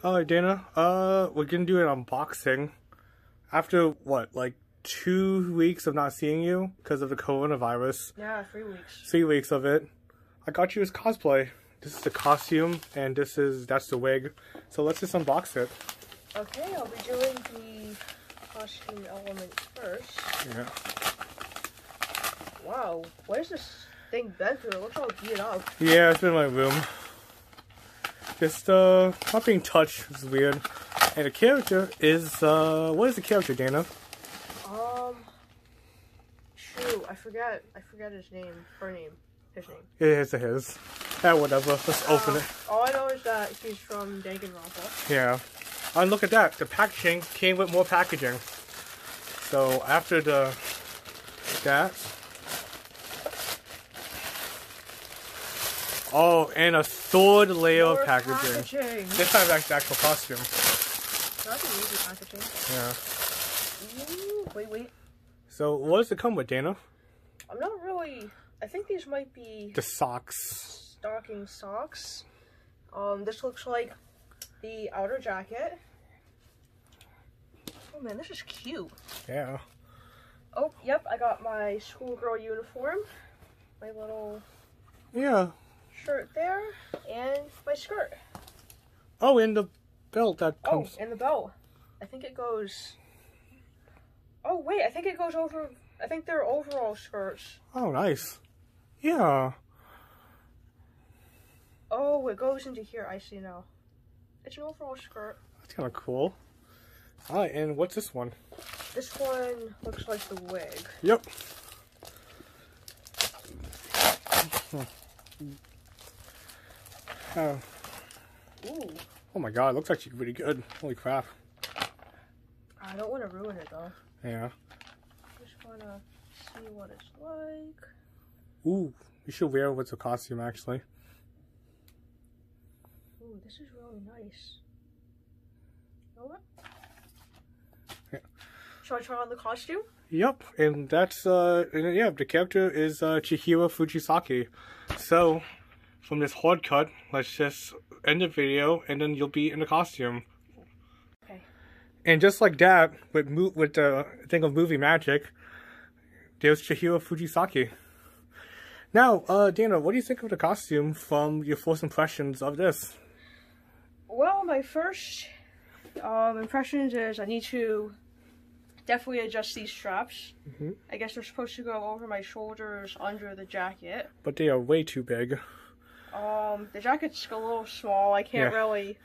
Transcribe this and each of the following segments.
Alright, Dana. We're gonna do an unboxing. After what, like 2 weeks of not seeing you because of the coronavirus. Yeah, 3 weeks. 3 weeks of it. I got you as cosplay. This is the costume, and that's the wig. So let's just unbox it. Okay, I'll be doing the costume element first. Yeah. Wow, where's this thing been through? It looks all beat up. Yeah, it's been in my room. Just not being touched is weird. And the character is what is the character, Dana? Shoot, I forgot his name. Her name. His name. It is his. Yeah, whatever. Let's open it. All I know is that he's from Danganronpa. Yeah. And look at that. The packaging came with more packaging. So after that. Oh, and a third layer of packaging. This time that's the actual costume. That's an easy packaging. Yeah. Ooh, wait. So what does it come with, Dana? I'm not really. I think these might be the socks. Stocking socks. This looks like the outer jacket. Oh man, this is cute. Yeah. Oh, yep, I got my schoolgirl uniform. My little shirt there, and my skirt. Oh, and the belt that comes. Oh, and the belt. I think it goes. Oh wait, I think it goes over. I think they're overall skirts. Oh, nice. Yeah. Oh, it goes into here. I see now. It's an overall skirt. That's kind of cool. Alright, and what's this one? This one looks like the wig. Yep. Ooh. Oh my god, it looks actually really good. Holy crap. I don't want to ruin it though. Yeah. Just want to see what it's like. Ooh, you should wear it with the costume actually. Ooh, this is really nice. You know what? Yeah. Shall I try on the costume? Yep, and that's, the character is Chihiro Fujisaki. So, from this hard cut, let's just end the video, and then you'll be in the costume. Okay. And just like that, with the thing of movie magic, there's Chihiro Fujisaki. Now, Dana, what do you think of the costume from your first impressions of this? Well, my first impressions is I need to definitely adjust these straps. I guess they're supposed to go over my shoulders under the jacket. But they are way too big. The jacket's a little small. I can't really...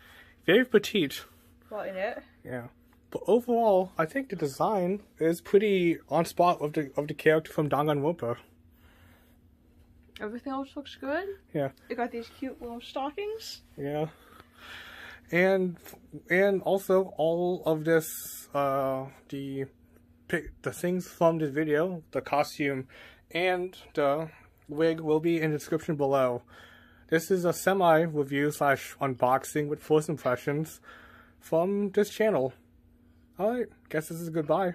Very petite. Button it. Yeah. But overall, I think the design is pretty on spot of the character from Danganronpa. Everything else looks good. Yeah. They got these cute little stockings. Yeah. And also all of this, the things from this video, the costume and the wig will be in the description below. This is a semi-review / unboxing with first impressions from this channel. Alright, guess this is goodbye.